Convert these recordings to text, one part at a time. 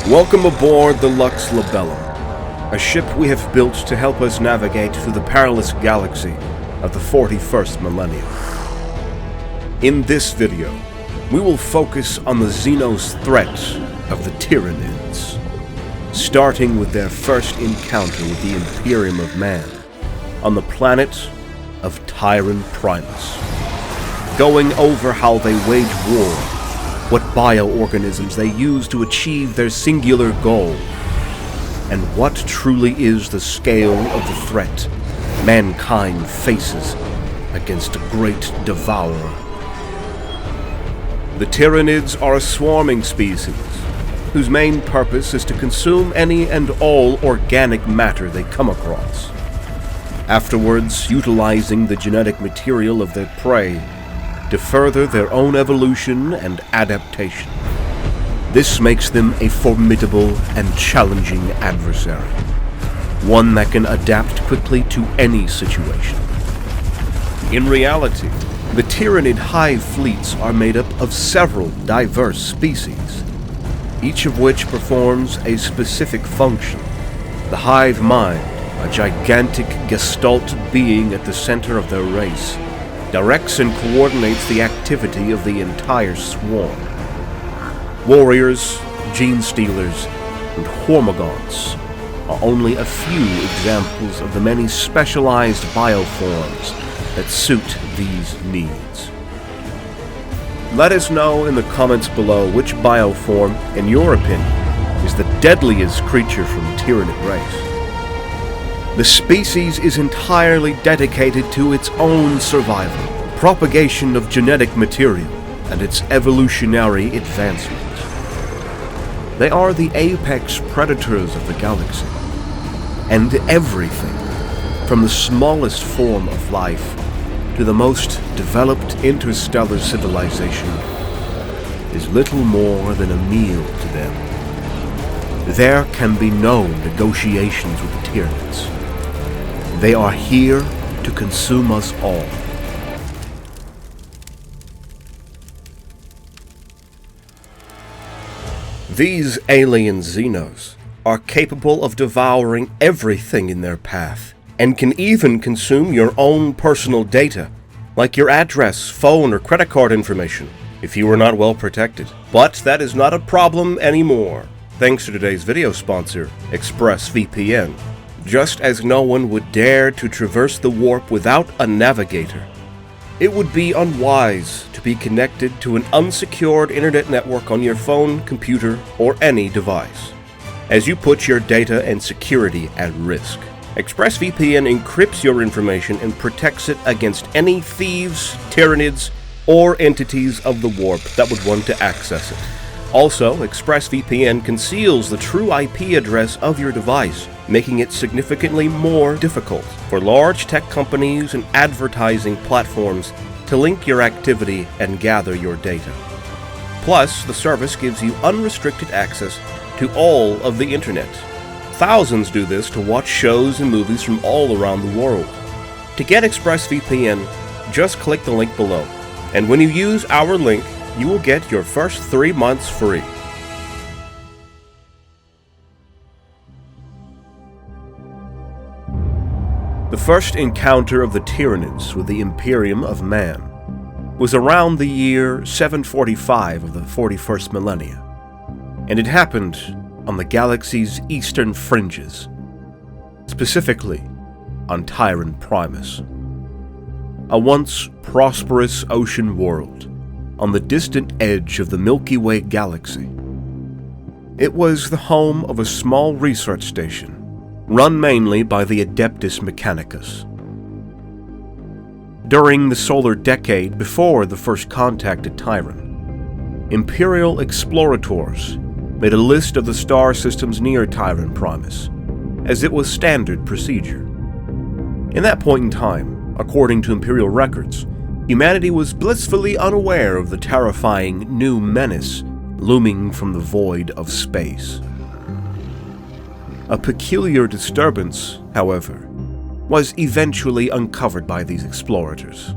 Welcome aboard the Lux Labellum, a ship we have built to help us navigate through the perilous galaxy of the 41st millennium. In this video, we will focus on the Xenos threat of the Tyranids, starting with their first encounter with the Imperium of Man on the planet of Tyran Primus, going over how they wage war, what bioorganisms they use to achieve their singular goal, and what truly is the scale of the threat mankind faces against a great devourer. The Tyranids are a swarming species, whose main purpose is to consume any and all organic matter they come across, afterwards utilizing the genetic material of their prey to further their own evolution and adaptation. This makes them a formidable and challenging adversary, one that can adapt quickly to any situation. In reality, the Tyranid hive fleets are made up of several diverse species, each of which performs a specific function. The hive mind, a gigantic gestalt being at the center of their race, directs and coordinates the activity of the entire swarm. Warriors, gene stealers, and hormagaunts are only a few examples of the many specialized bioforms that suit these needs. Let us know in the comments below which bioform, in your opinion, is the deadliest creature from the Tyranid race. The species is entirely dedicated to its own survival, propagation of genetic material, and its evolutionary advancement. They are the apex predators of the galaxy, and everything, from the smallest form of life to the most developed interstellar civilization, is little more than a meal to them. There can be no negotiations with the Tyranids. They are here to consume us all. These alien Xenos are capable of devouring everything in their path, and can even consume your own personal data, like your address, phone, or credit card information, if you are not well protected. But that is not a problem anymore, thanks to today's video sponsor, ExpressVPN. Just as no one would dare to traverse the warp without a navigator, it would be unwise to be connected to an unsecured internet network on your phone, computer, or any device, as you put your data and security at risk. ExpressVPN encrypts your information and protects it against any thieves, Tyranids, or entities of the warp that would want to access it. Also, ExpressVPN conceals the true IP address of your device, making it significantly more difficult for large tech companies and advertising platforms to link your activity and gather your data. Plus, the service gives you unrestricted access to all of the internet. Thousands do this to watch shows and movies from all around the world. To get ExpressVPN, just click the link below, and when you use our link, you will get your first 3 months free. The first encounter of the Tyranids with the Imperium of Man was around the year 745 of the 41st millennia, and it happened on the galaxy's eastern fringes, specifically on Tyran Primus, a once prosperous ocean world on the distant edge of the Milky Way galaxy. It was the home of a small research station, run mainly by the Adeptus Mechanicus. During the solar decade before the first contact at Tyran, Imperial explorators made a list of the star systems near Tyran Primus, as it was standard procedure. In that point in time, according to Imperial records, humanity was blissfully unaware of the terrifying new menace looming from the void of space. A peculiar disturbance, however, was eventually uncovered by these explorators.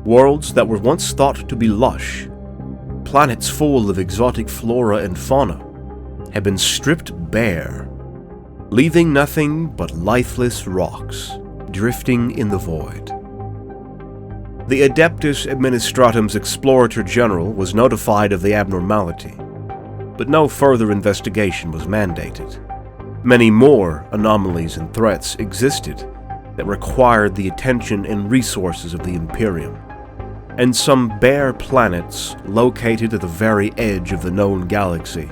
Worlds that were once thought to be lush, planets full of exotic flora and fauna, had been stripped bare, leaving nothing but lifeless rocks drifting in the void. The Adeptus Administratum's Explorator General was notified of the abnormality, but no further investigation was mandated. Many more anomalies and threats existed that required the attention and resources of the Imperium, and some bare planets located at the very edge of the known galaxy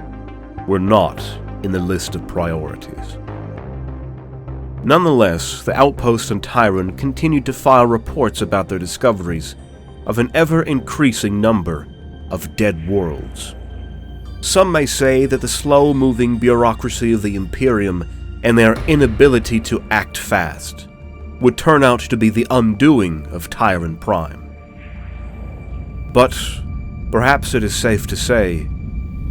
were not in the list of priorities. Nonetheless, the outpost on Tyran continued to file reports about their discoveries of an ever-increasing number of dead worlds. Some may say that the slow-moving bureaucracy of the Imperium and their inability to act fast would turn out to be the undoing of Tyran Prime. But perhaps it is safe to say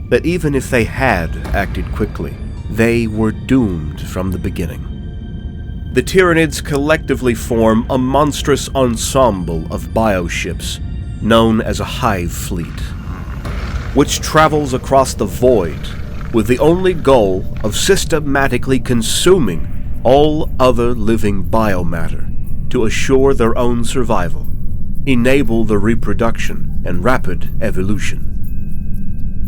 that even if they had acted quickly, they were doomed from the beginning. The Tyranids collectively form a monstrous ensemble of bioships known as a hive fleet, which travels across the void with the only goal of systematically consuming all other living biomatter to assure their own survival, enable the reproduction and rapid evolution.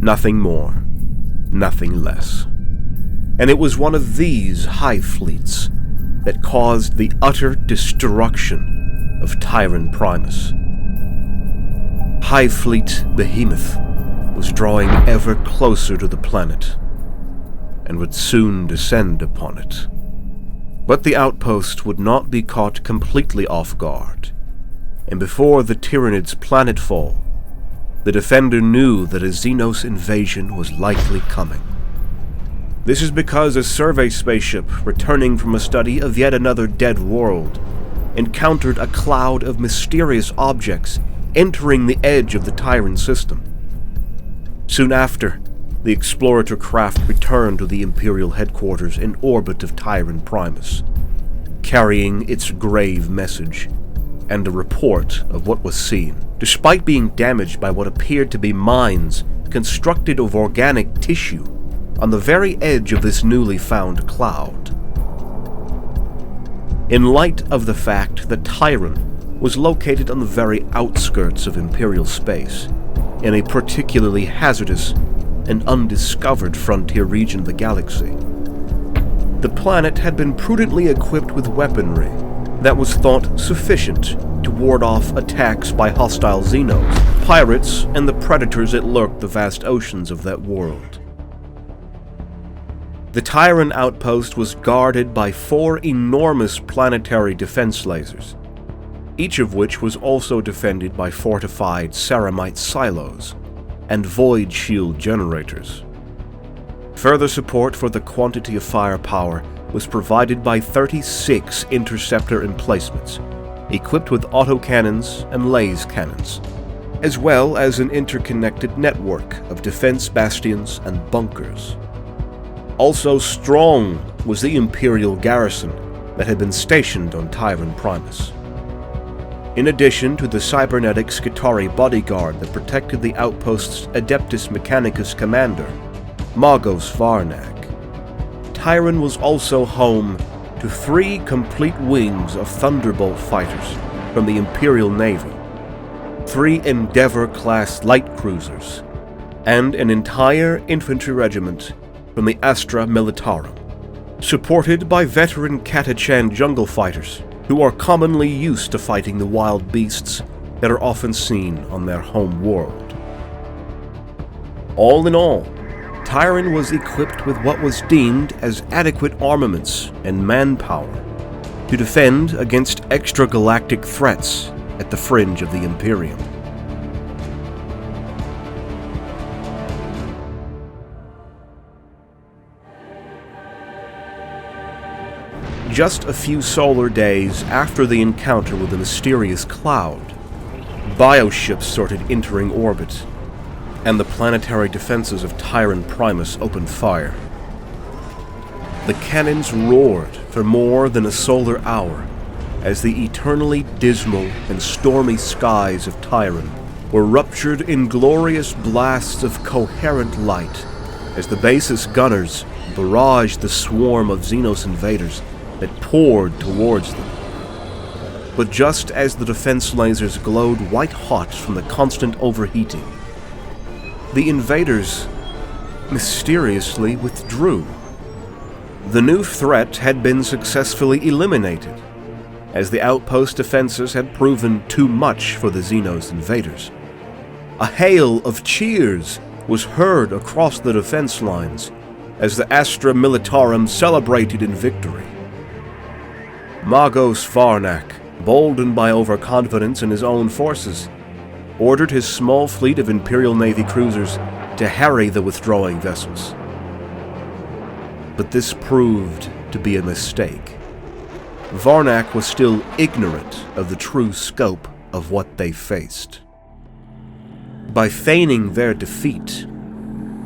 Nothing more, nothing less. And it was one of these hive fleets that caused the utter destruction of Tyran Primus. Hive Fleet Behemoth was drawing ever closer to the planet, and would soon descend upon it. But the outpost would not be caught completely off guard, and before the Tyranids' planetfall, the Defender knew that a Xenos invasion was likely coming. This is because a survey spaceship returning from a study of yet another dead world encountered a cloud of mysterious objects entering the edge of the Tyran system. Soon after, the Explorator craft returned to the Imperial headquarters in orbit of Tyran Primus, carrying its grave message and a report of what was seen, despite being damaged by what appeared to be mines constructed of organic tissue on the very edge of this newly found cloud. In light of the fact that Tyran was located on the very outskirts of Imperial space, in a particularly hazardous and undiscovered frontier region of the galaxy, the planet had been prudently equipped with weaponry that was thought sufficient to ward off attacks by hostile Xenos, pirates, and the predators that lurked the vast oceans of that world. The Tyran outpost was guarded by 4 enormous planetary defense lasers, each of which was also defended by fortified ceramite silos and void shield generators. Further support for the quantity of firepower was provided by 36 interceptor emplacements, equipped with autocannons and laser cannons, as well as an interconnected network of defense bastions and bunkers. Also strong was the Imperial garrison that had been stationed on Tyran Primus. In addition to the cybernetic Skitarii bodyguard that protected the outpost's Adeptus Mechanicus commander, Magos Varnag, Tyran was also home to 3 complete wings of Thunderbolt fighters from the Imperial Navy, 3 Endeavour-class light cruisers, and an entire infantry regiment from the Astra Militarum, supported by veteran Catachan jungle fighters who are commonly used to fighting the wild beasts that are often seen on their home world. All in all, Tyran was equipped with what was deemed as adequate armaments and manpower to defend against extragalactic threats at the fringe of the Imperium. Just a few solar days after the encounter with the mysterious cloud, bioships started entering orbit, and the planetary defenses of Tyran Primus opened fire. The cannons roared for more than a solar hour as the eternally dismal and stormy skies of Tyran were ruptured in glorious blasts of coherent light as the base's gunners barraged the swarm of Xenos invaders that poured towards them. But just as the defense lasers glowed white-hot from the constant overheating, the invaders mysteriously withdrew. The new threat had been successfully eliminated, as the outpost defenses had proven too much for the Xenos invaders. A hail of cheers was heard across the defense lines as the Astra Militarum celebrated in victory. Magos Varnak, boldened by overconfidence in his own forces, ordered his small fleet of Imperial Navy cruisers to harry the withdrawing vessels. But this proved to be a mistake. Varnak was still ignorant of the true scope of what they faced. By feigning their defeat,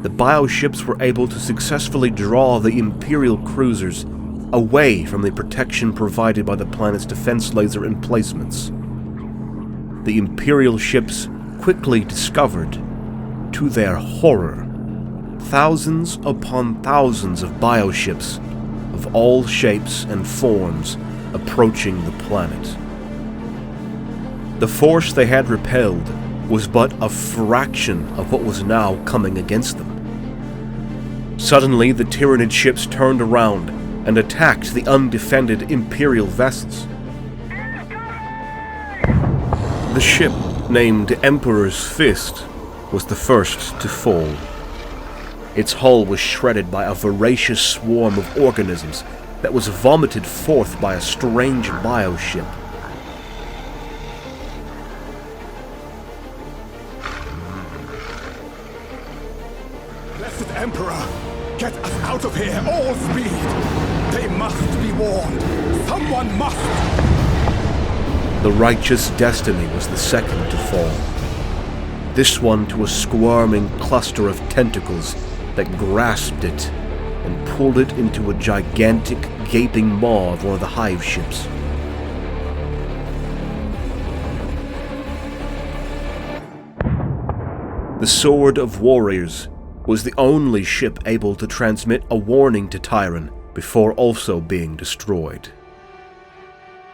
the bioships were able to successfully draw the Imperial cruisers away from the protection provided by the planet's defense laser emplacements. The Imperial ships quickly discovered, to their horror, thousands upon thousands of bioships of all shapes and forms approaching the planet. The force they had repelled was but a fraction of what was now coming against them. Suddenly, the Tyranid ships turned around and attacked the undefended Imperial vessels. The ship, named Emperor's Fist, was the first to fall. Its hull was shredded by a voracious swarm of organisms that was vomited forth by a strange bioship. Blessed Emperor, get us out of here, all speed! They must be warned! Someone must! The righteous destiny was the second to fall. This one to a squirming cluster of tentacles that grasped it and pulled it into a gigantic, gaping maw of one of the hive ships. The Sword of Warriors was the only ship able to transmit a warning to Tyran before also being destroyed.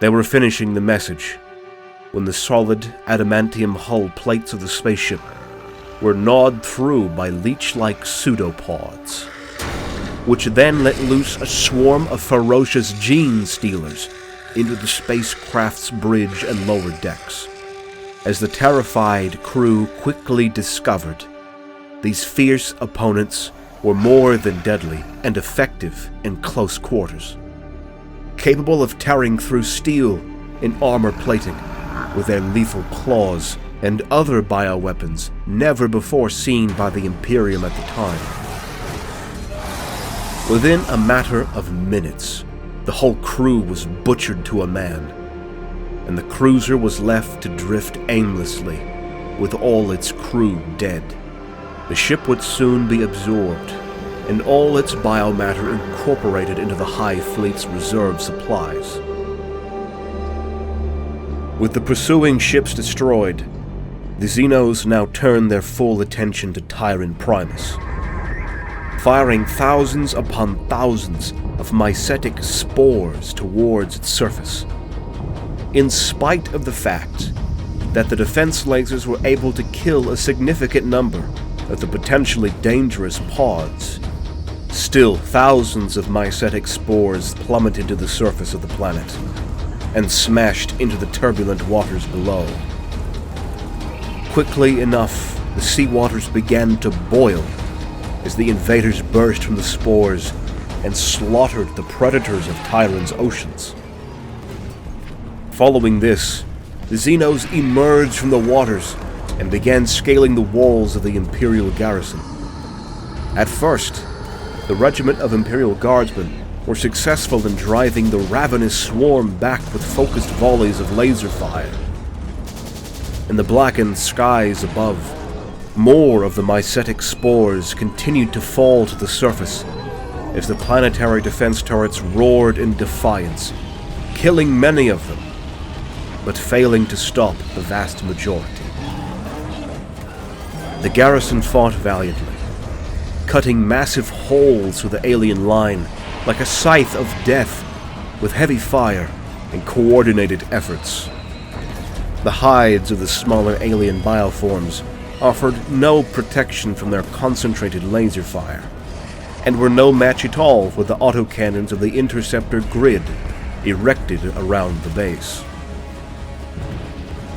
They were finishing the message when the solid adamantium hull plates of the spaceship were gnawed through by leech-like pseudopods, which then let loose a swarm of ferocious gene stealers into the spacecraft's bridge and lower decks. As the terrified crew quickly discovered, these fierce opponents were more than deadly and effective in close quarters, capable of tearing through steel in armor plating with their lethal claws and other bioweapons never before seen by the Imperium at the time. Within a matter of minutes, the whole crew was butchered to a man, and the cruiser was left to drift aimlessly, with all its crew dead. The ship would soon be absorbed, and all its biomatter incorporated into the Hive Fleet's reserve supplies. With the pursuing ships destroyed, the Xenos now turned their full attention to Tyran Primus, firing thousands upon thousands of mycetic spores towards its surface. In spite of the fact that the defense lasers were able to kill a significant number of the potentially dangerous pods, still thousands of mycetic spores plummeted to the surface of the planet and smashed into the turbulent waters below. Quickly enough, the sea waters began to boil as the invaders burst from the spores and slaughtered the predators of Tyran's oceans. Following this, the Xenos emerged from the waters and began scaling the walls of the Imperial garrison. At first, the regiment of Imperial Guardsmen were successful in driving the ravenous swarm back with focused volleys of laser fire. In the blackened skies above, more of the mycetic spores continued to fall to the surface as the planetary defense turrets roared in defiance, killing many of them, but failing to stop the vast majority. The garrison fought valiantly, cutting massive holes through the alien line like a scythe of death with heavy fire and coordinated efforts. The hides of the smaller alien bioforms offered no protection from their concentrated laser fire, and were no match at all for the autocannons of the interceptor grid erected around the base.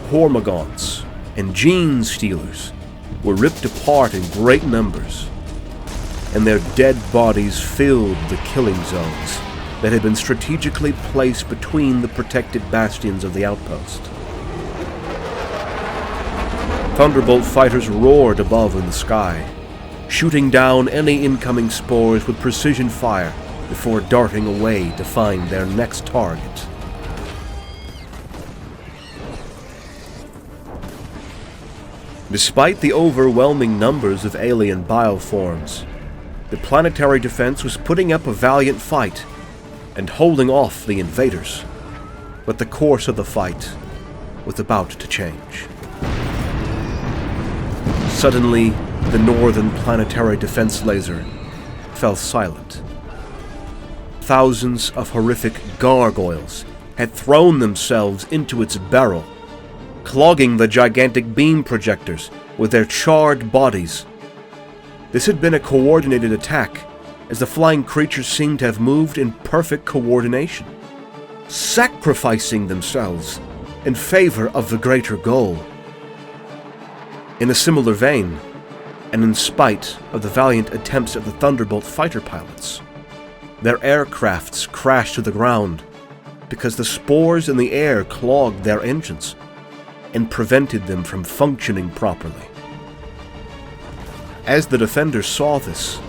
Hormagaunts and gene stealers were ripped apart in great numbers, and their dead bodies filled the killing zones that had been strategically placed between the protected bastions of the outpost. Thunderbolt fighters roared above in the sky, shooting down any incoming spores with precision fire before darting away to find their next target. Despite the overwhelming numbers of alien bioforms, the planetary defense was putting up a valiant fight and holding off the invaders. But the course of the fight was about to change. Suddenly, the northern planetary defense laser fell silent. Thousands of horrific gargoyles had thrown themselves into its barrel, clogging the gigantic beam projectors with their charred bodies. This had been a coordinated attack, as the flying creatures seemed to have moved in perfect coordination, sacrificing themselves in favor of the greater goal. In a similar vein, and in spite of the valiant attempts of the Thunderbolt fighter pilots, their aircrafts crashed to the ground because the spores in the air clogged their engines and prevented them from functioning properly. As the defenders saw this,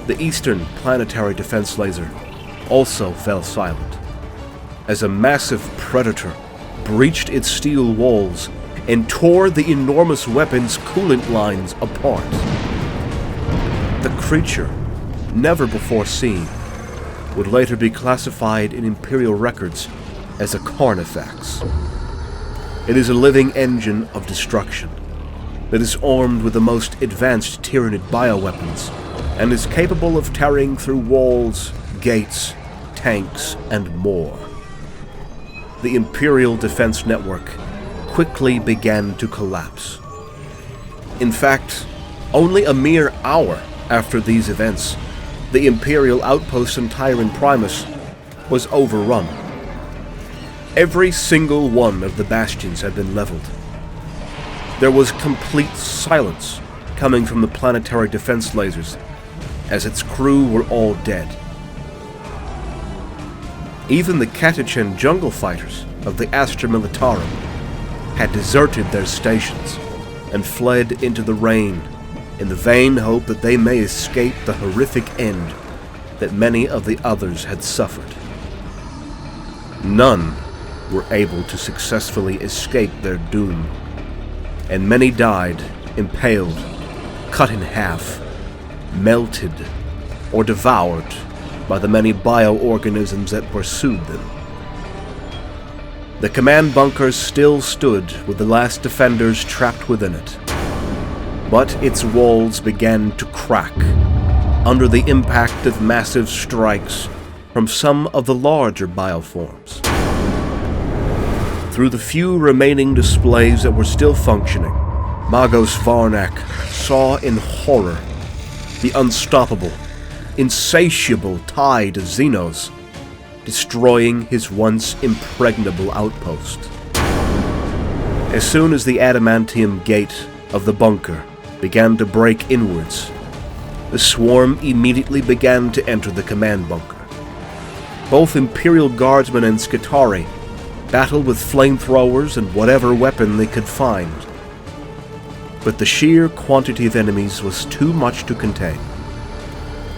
the eastern planetary defense laser also fell silent, as a massive predator breached its steel walls and tore the enormous weapon's coolant lines apart. The creature, never before seen, would later be classified in Imperial records as a Carnifex. It is a living engine of destruction that is armed with the most advanced Tyranid bioweapons and is capable of tearing through walls, gates, tanks, and more. The Imperial defense network quickly began to collapse. In fact, only a mere hour after these events, the Imperial outpost in Tyran Primus was overrun. Every single one of the bastions had been leveled. There was complete silence coming from the planetary defense lasers, as its crew were all dead. Even the Catachan jungle fighters of the Astra Militarum had deserted their stations and fled into the rain in the vain hope that they may escape the horrific end that many of the others had suffered. None were able to successfully escape their doom, and many died impaled, cut in half, melted, or devoured by the many bioorganisms that pursued them. The command bunkers still stood with the last defenders trapped within it, but its walls began to crack under the impact of massive strikes from some of the larger bioforms. Through the few remaining displays that were still functioning, Magos Varnak saw in horror the unstoppable, insatiable tide of Xenos destroying his once impregnable outpost. As soon as the adamantium gate of the bunker began to break inwards, the swarm immediately began to enter the command bunker. Both Imperial Guardsmen and Skitarii battled with flamethrowers and whatever weapon they could find, but the sheer quantity of enemies was too much to contain,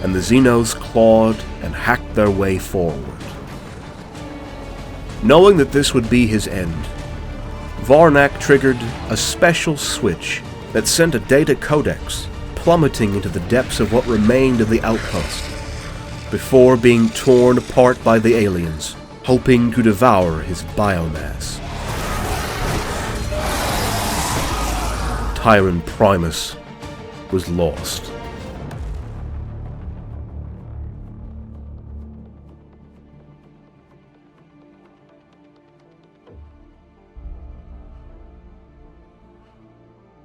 and the Xenos clawed and hacked their way forward. Knowing that this would be his end, Varnak triggered a special switch that sent a data codex plummeting into the depths of what remained of the outpost, before being torn apart by the aliens, hoping to devour his biomass. Tyran Primus was lost.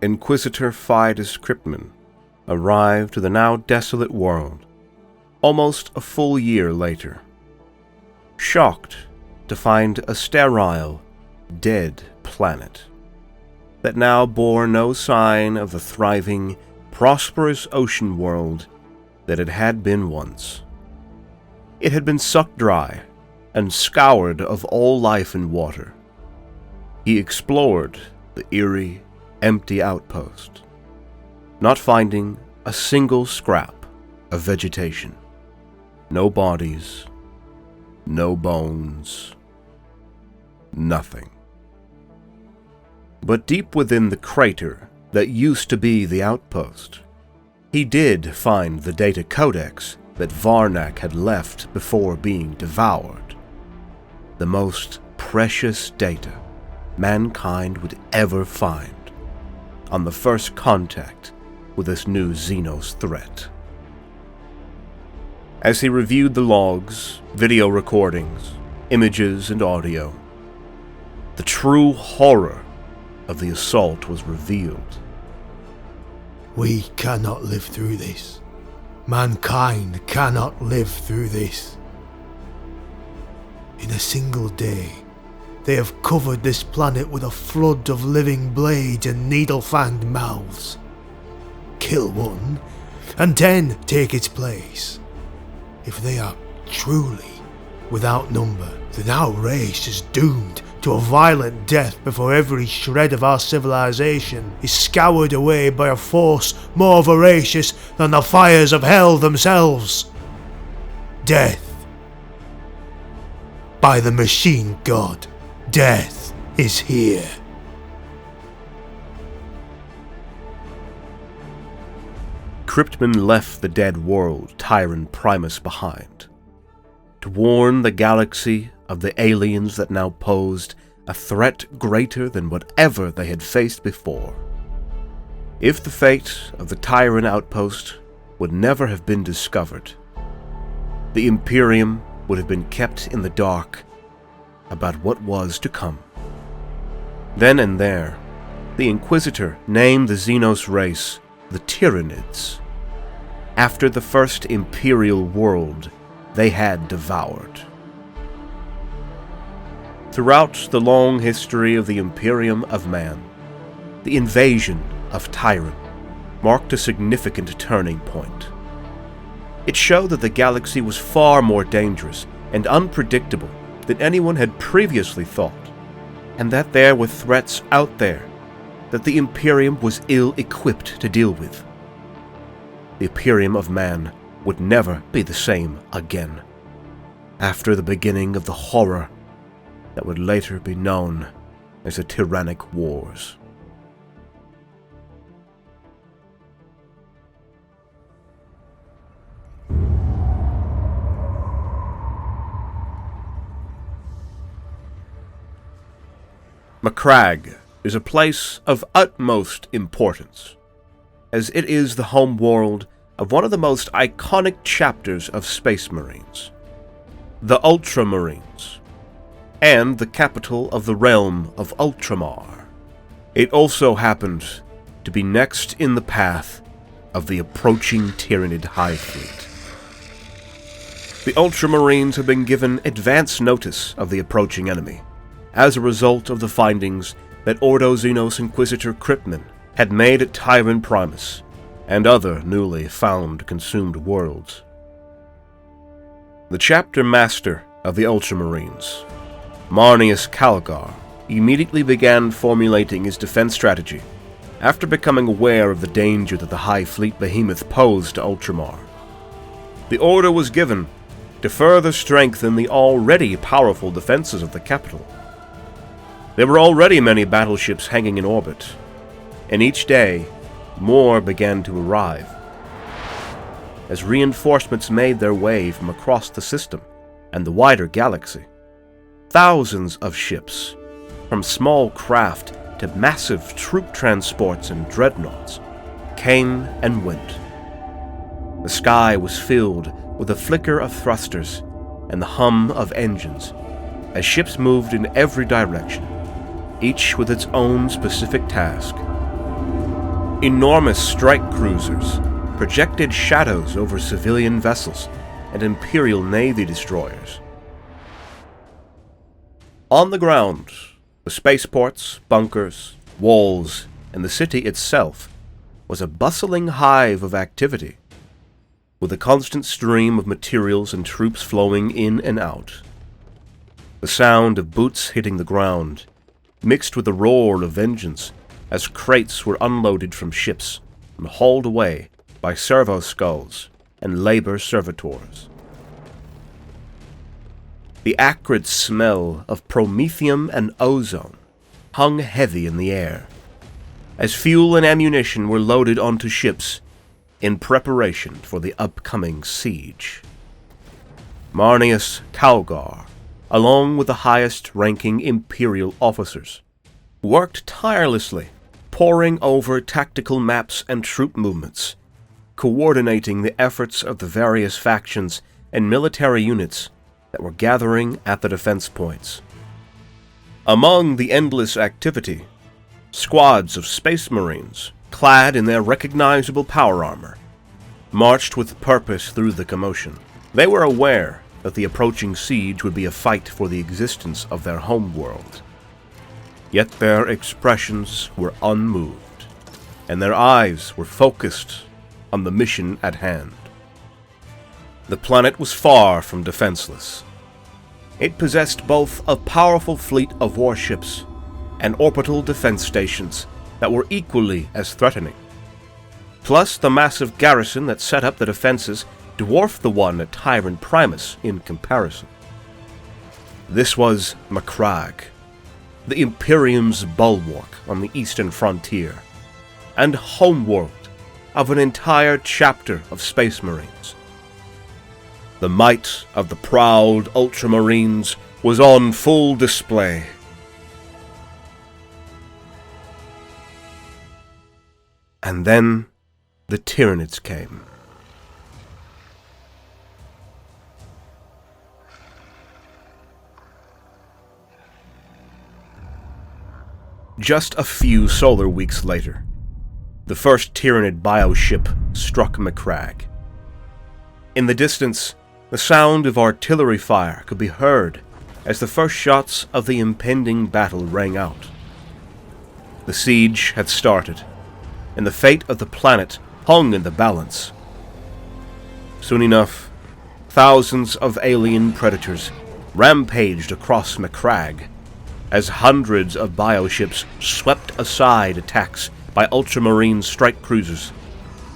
Inquisitor Fidus Cryptman arrived to the now desolate world almost a full year later, shocked to find a sterile, dead planet that now bore no sign of the thriving, prosperous ocean world that it had been once. It had been sucked dry and scoured of all life and water. He explored the eerie, empty outpost, not finding a single scrap of vegetation. No bodies, no bones, nothing. But deep within the crater that used to be the outpost, he did find the data codex that Varnak had left before being devoured. The most precious data mankind would ever find on the first contact with this new Xenos threat. As he reviewed the logs, video recordings, images, and audio, the true horror of the assault was revealed. We cannot live through this. Mankind cannot live through this. In a single day, they have covered this planet with a flood of living blades and needle-fanged mouths. Kill one, and 10 take its place. If they are truly without number, then our race is doomed to a violent death before every shred of our civilization is scoured away by a force more voracious than the fires of hell themselves. Death. By the machine god, death is here. Cryptman left the dead world Tyran Primus behind, to warn the galaxy of the aliens that now posed a threat greater than whatever they had faced before. If the fate of the Tyran outpost would never have been discovered, the Imperium would have been kept in the dark about what was to come. Then and there, the Inquisitor named the Xenos race the Tyranids, after the first Imperial world they had devoured. Throughout the long history of the Imperium of Man, the invasion of Tyran marked a significant turning point. It showed that the galaxy was far more dangerous and unpredictable than anyone had previously thought, and that there were threats out there that the Imperium was ill-equipped to deal with. The Imperium of Man would never be the same again, after the beginning of the horror that would later be known as the Tyrannic Wars. Macragge is a place of utmost importance, as it is the home world of one of the most iconic chapters of Space Marines, the Ultramarines, and the capital of the realm of Ultramar. It also happened to be next in the path of the approaching Tyranid Hive Fleet. The Ultramarines have been given advance notice of the approaching enemy, as a result of the findings that Ordo Xenos Inquisitor Cryptman had made at Tyran Primus and other newly found consumed worlds. The chapter master of the Ultramarines, Marnius Calgar, immediately began formulating his defense strategy after becoming aware of the danger that the High Fleet behemoth posed to Ultramar. The order was given to further strengthen the already powerful defenses of the capital. There were already many battleships hanging in orbit, and each day more began to arrive. As reinforcements made their way from across the system and the wider galaxy, thousands of ships, from small craft to massive troop transports and dreadnoughts, came and went. The sky was filled with the flicker of thrusters and the hum of engines as ships moved in every direction, each with its own specific task. Enormous strike cruisers projected shadows over civilian vessels and Imperial Navy destroyers. On the ground, the spaceports, bunkers, walls, and the city itself was a bustling hive of activity, with a constant stream of materials and troops flowing in and out. The sound of boots hitting the ground mixed with the roar of vengeance as crates were unloaded from ships and hauled away by servo skulls and labor servitors. The acrid smell of promethium and ozone hung heavy in the air, as fuel and ammunition were loaded onto ships in preparation for the upcoming siege. Marneus Calgar, along with the highest-ranking Imperial officers, worked tirelessly, poring over tactical maps and troop movements, coordinating the efforts of the various factions and military units that were gathering at the defense points. Among the endless activity, squads of Space Marines, clad in their recognizable power armor, marched with purpose through the commotion. They were aware that the approaching siege would be a fight for the existence of their homeworld. Yet their expressions were unmoved, and their eyes were focused on the mission at hand. The planet was far from defenseless. It possessed both a powerful fleet of warships and orbital defense stations that were equally as threatening. Plus, the massive garrison that set up the defenses dwarfed the one at Tyran Primus in comparison. This was Macragge, the Imperium's bulwark on the eastern frontier, and homeworld of an entire chapter of Space Marines. The might of the proud Ultramarines was on full display. And then the Tyranids came. Just a few solar weeks later, the first Tyranid bioship struck Macragge. In the distance, the sound of artillery fire could be heard as the first shots of the impending battle rang out. The siege had started, and the fate of the planet hung in the balance. Soon enough, thousands of alien predators rampaged across Macragge, as hundreds of bioships swept aside attacks by Ultramarine strike cruisers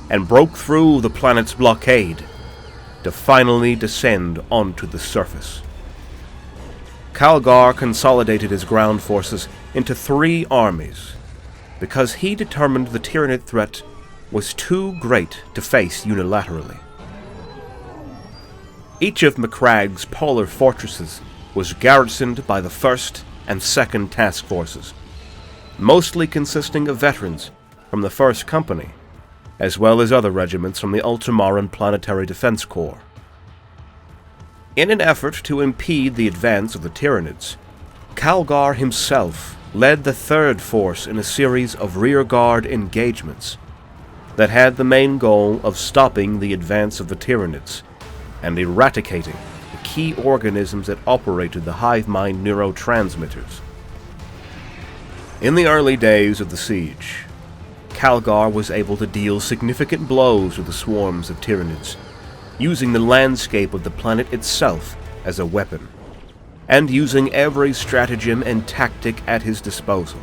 and broke through the planet's blockade to finally descend onto the surface. Calgar consolidated his ground forces into 3 armies because he determined the Tyranid threat was too great to face unilaterally. Each of Macragge's polar fortresses was garrisoned by the 1st and 2nd task forces, mostly consisting of veterans from the 1st Company, as well as other regiments from the Ultramaran Planetary Defense Corps. In an effort to impede the advance of the Tyranids, Calgar himself led the 3rd Force in a series of rearguard engagements that had the main goal of stopping the advance of the Tyranids and eradicating the key organisms that operated the hive mind neurotransmitters. In the early days of the siege, Calgar was able to deal significant blows to the swarms of Tyranids, using the landscape of the planet itself as a weapon, and using every stratagem and tactic at his disposal.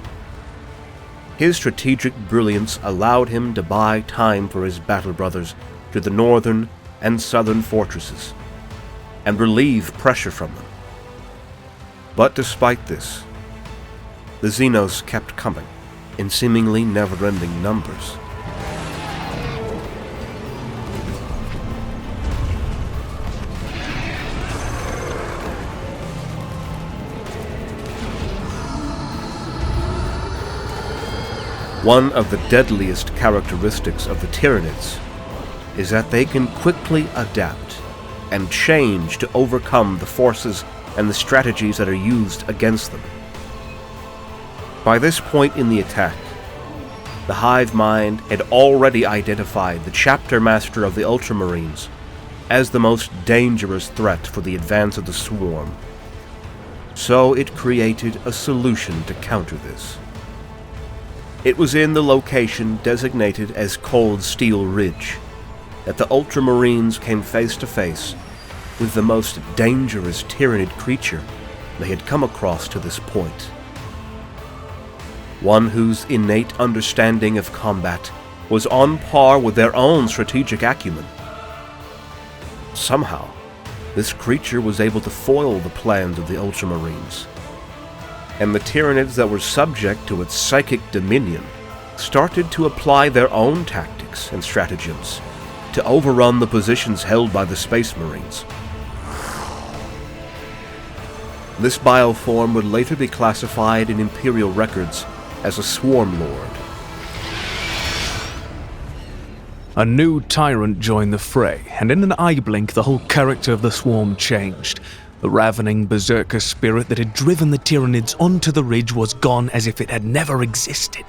His strategic brilliance allowed him to buy time for his battle brothers to the northern and southern fortresses, and relieve pressure from them. But despite this, the Xenos kept coming in seemingly never-ending numbers. One of the deadliest characteristics of the Tyranids is that they can quickly adapt and change to overcome the forces and the strategies that are used against them. By this point in the attack, The hive mind had already identified the chapter master of the Ultramarines as the most dangerous threat for the advance of the swarm. So it created a solution to counter this. It was in the location designated as Cold Steel Ridge that the Ultramarines came face to face with the most dangerous Tyranid creature they had come across to this point. One whose innate understanding of combat was on par with their own strategic acumen. Somehow, this creature was able to foil the plans of the Ultramarines, and the Tyranids that were subject to its psychic dominion started to apply their own tactics and stratagems to overrun the positions held by the Space Marines. This bioform would later be classified in Imperial records as a Swarm Lord. A new tyrant joined the fray, and in an eye blink the whole character of the swarm changed. The ravening berserker spirit that had driven the Tyranids onto the ridge was gone as if it had never existed.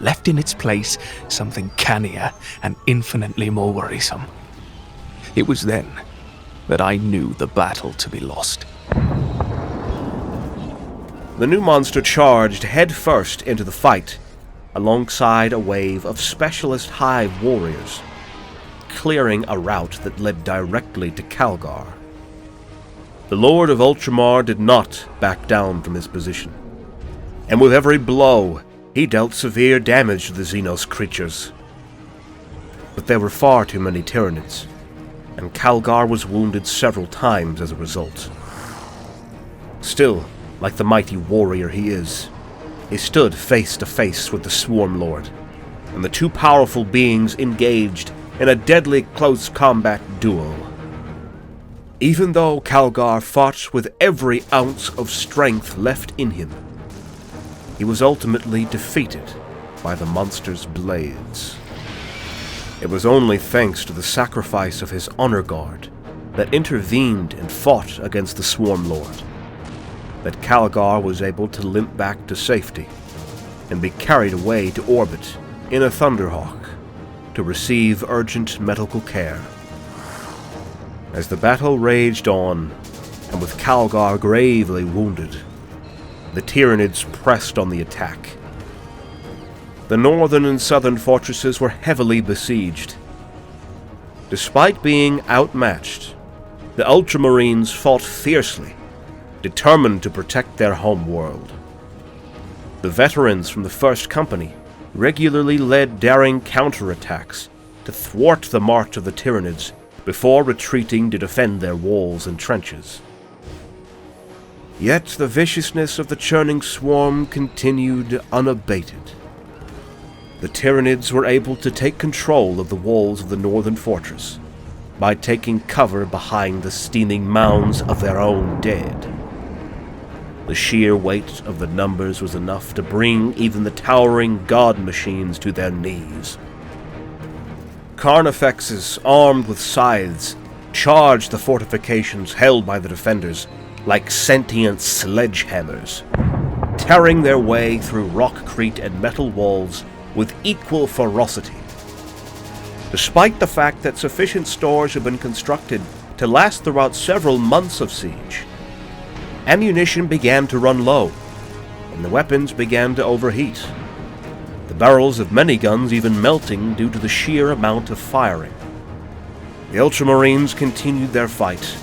Left in its place something cannier and infinitely more worrisome. It was then that I knew the battle to be lost. The new monster charged headfirst into the fight, alongside a wave of specialist hive warriors, clearing a route that led directly to Calgar. The Lord of Ultramar did not back down from his position, and with every blow, he dealt severe damage to the Xenos creatures. But there were far too many Tyranids, and Calgar was wounded several times as a result. Still, like the mighty warrior he is, he stood face to face with the Swarm Lord, and the two powerful beings engaged in a deadly close combat duel. Even though Calgar fought with every ounce of strength left in him, he was ultimately defeated by the monster's blades. It was only thanks to the sacrifice of his honor guard that intervened and fought against the Swarm Lord that Calgar was able to limp back to safety and be carried away to orbit in a Thunderhawk to receive urgent medical care. As the battle raged on, and with Calgar gravely wounded, the Tyranids pressed on the attack. The northern and southern fortresses were heavily besieged. Despite being outmatched, the Ultramarines fought fiercely, determined to protect their homeworld. The veterans from the First Company regularly led daring counterattacks to thwart the march of the Tyranids before retreating to defend their walls and trenches. Yet the viciousness of the churning swarm continued unabated. The Tyranids were able to take control of the walls of the northern fortress by taking cover behind the steaming mounds of their own dead. The sheer weight of the numbers was enough to bring even the towering god machines to their knees. Carnifexes, armed with scythes, charged the fortifications held by the defenders like sentient sledgehammers, tearing their way through rockcrete and metal walls with equal ferocity. Despite the fact that sufficient stores had been constructed to last throughout several months of siege, ammunition began to run low, and the weapons began to overheat, the barrels of many guns even melting due to the sheer amount of firing. The Ultramarines continued their fight,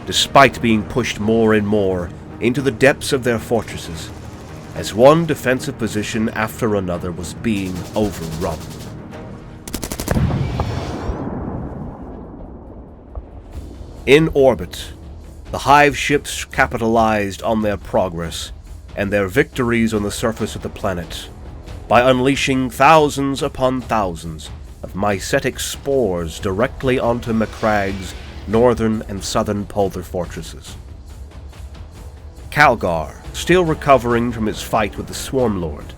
despite being pushed more and more into the depths of their fortresses, as one defensive position after another was being overrun. In orbit, the hive ships capitalized on their progress and their victories on the surface of the planet by unleashing thousands upon thousands of mycetic spores directly onto Macragge's northern and southern polar fortresses. Calgar, still recovering from his fight with the Swarm Lord,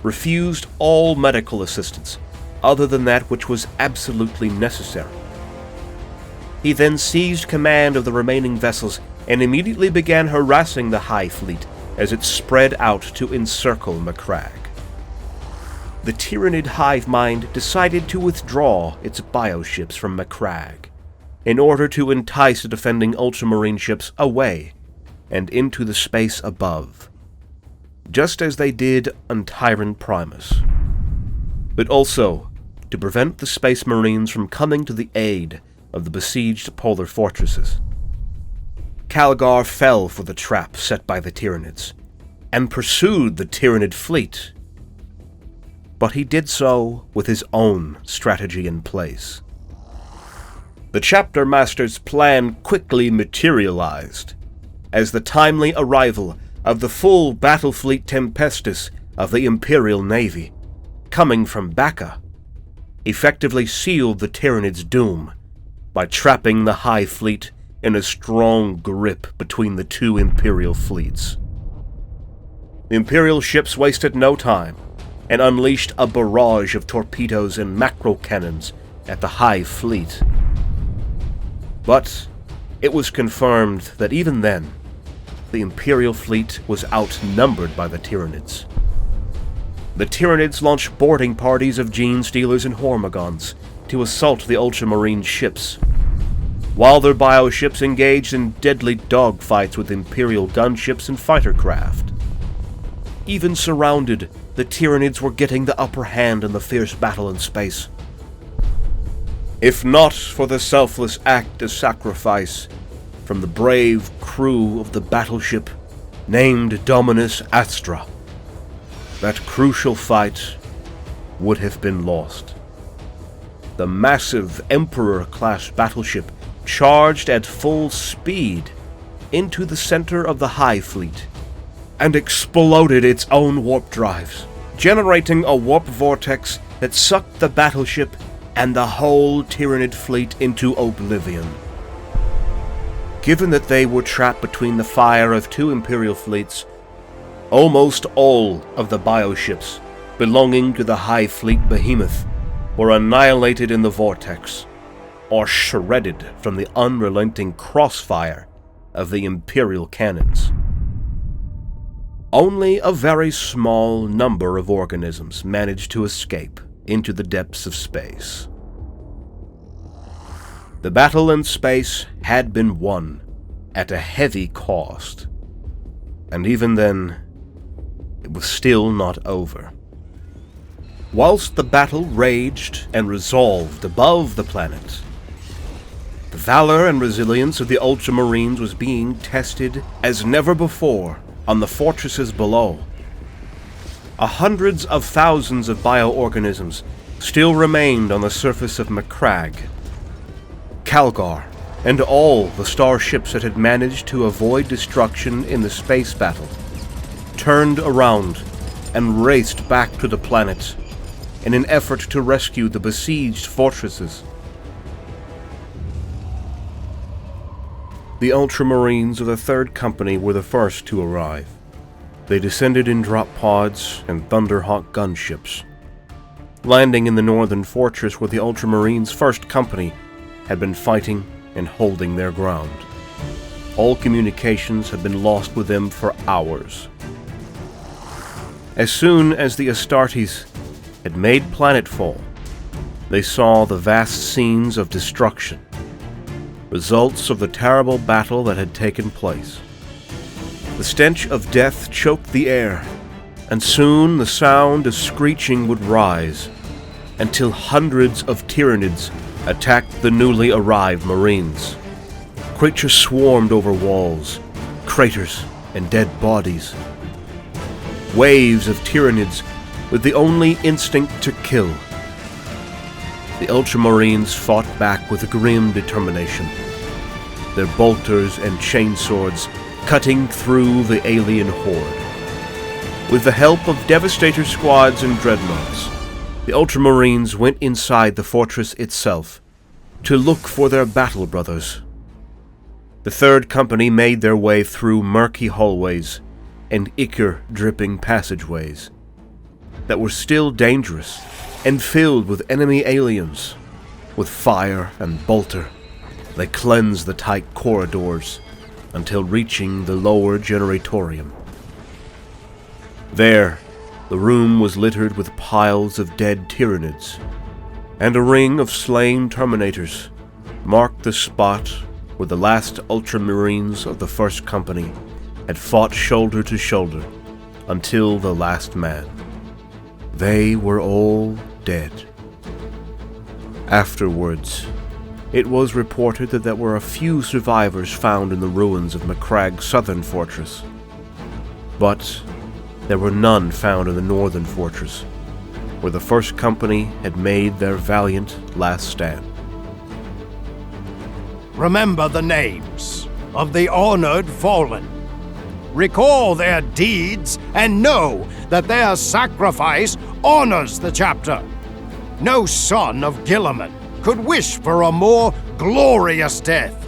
refused all medical assistance other than that which was absolutely necessary. He then seized command of the remaining vessels and immediately began harassing the Hive fleet as it spread out to encircle Macragge. the Tyranid hive mind decided to withdraw its bioships from Macragge in order to entice the defending Ultramarine ships away and into the space above, just as they did on Tyran Primus, but also to prevent the Space Marines from coming to the aid of the besieged polar fortresses. Calgar fell for the trap set by the Tyranids and pursued the Tyranid fleet, but he did so with his own strategy in place. The Chapter Master's plan quickly materialized as the timely arrival of the full battle fleet Tempestus of the Imperial Navy, coming from Bacca, effectively sealed the Tyranids' doom by trapping the High Fleet in a strong grip between the two Imperial fleets. The Imperial ships wasted no time and unleashed a barrage of torpedoes and macro cannons at the High Fleet. But it was confirmed that even then, the Imperial fleet was outnumbered by the Tyranids. The Tyranids launched boarding parties of Gene Stealers and Hormigons to assault the Ultramarine ships, while their bioships engaged in deadly dogfights with Imperial gunships and fighter craft. Even surrounded, the Tyranids were getting the upper hand in the fierce battle in space. If not for the selfless act of sacrifice from the brave crew of the battleship named Dominus Astra, that crucial fight would have been lost. The massive Emperor-class battleship charged at full speed into the center of the High Fleet and exploded its own warp drives, generating a warp vortex that sucked the battleship and the whole Tyranid fleet into oblivion. Given that they were trapped between the fire of two Imperial fleets, almost all of the bioships belonging to the High Fleet behemoth were annihilated in the vortex, or shredded from the unrelenting crossfire of the Imperial cannons. Only a very small number of organisms managed to escape into the depths of space. The battle in space had been won at a heavy cost, and even then, it was still not over. Whilst the battle raged and resolved above the planet, the valor and resilience of the Ultramarines was being tested as never before on the fortresses below. Hundreds of thousands of bioorganisms still remained on the surface of Macragge. Calgar and all the starships that had managed to avoid destruction in the space battle turned around and raced back to the planet in an effort to rescue the besieged fortresses. The Ultramarines of the Third Company were the first to arrive. They descended in drop pods and Thunderhawk gunships, landing in the northern fortress where the Ultramarines' First Company had been fighting and holding their ground. All communications had been lost with them for hours. As soon as the Astartes had made planetfall, they saw the vast scenes of destruction, results of the terrible battle that had taken place. The stench of death choked the air, and soon the sound of screeching would rise, until hundreds of Tyranids attacked the newly arrived Marines. Creatures swarmed over walls, craters, and dead bodies. Waves of Tyranids with the only instinct to kill. The Ultramarines fought back with a grim determination, their bolters and chainswords cutting through the alien horde. With the help of Devastator squads and dreadnoughts, the Ultramarines went inside the fortress itself to look for their battle brothers. The Third Company made their way through murky hallways and ichor-dripping passageways that were still dangerous and filled with enemy aliens. With fire and bolter, they cleansed the tight corridors until reaching the lower generatorium. There, The room was littered with piles of dead Tyranids, and a ring of slain Terminators marked the spot where the last Ultramarines of the First Company had fought shoulder to shoulder until the last man. They were all dead. Afterwards, it was reported that there were a few survivors found in the ruins of Macragg's southern fortress, but there were none found in the northern fortress, where the First Company had made their valiant last stand. Remember the names of the honored fallen. Recall their deeds and know that their sacrifice honors the chapter. No son of Gilliman could wish for a more glorious death.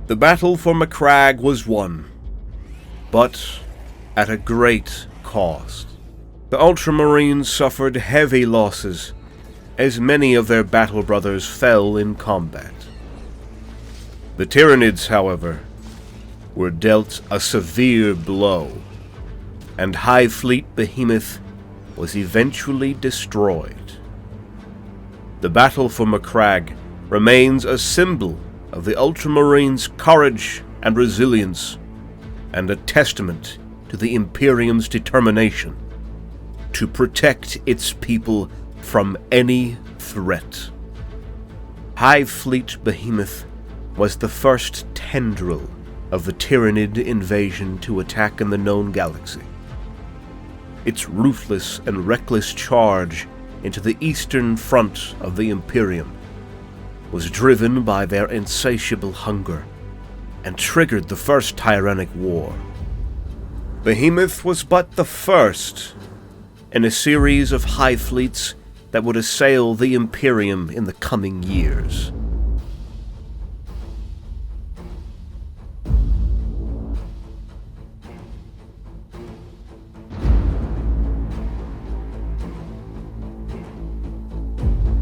The battle for Macragge was won, but at a great cost. The Ultramarines suffered heavy losses, as many of their battle brothers fell in combat. The Tyranids, however, were dealt a severe blow, and High Fleet Behemoth was eventually destroyed. The battle for Macragge remains a symbol of the Ultramarines' courage and resilience, and a testament to the Imperium's determination to protect its people from any threat. High Fleet Behemoth was the first tendril of the Tyranid invasion to attack in the known galaxy. Its ruthless and reckless charge into the eastern front of the Imperium was driven by their insatiable hunger and triggered the First Tyrannic War. Behemoth was but the first in a series of hive fleets that would assail the Imperium in the coming years.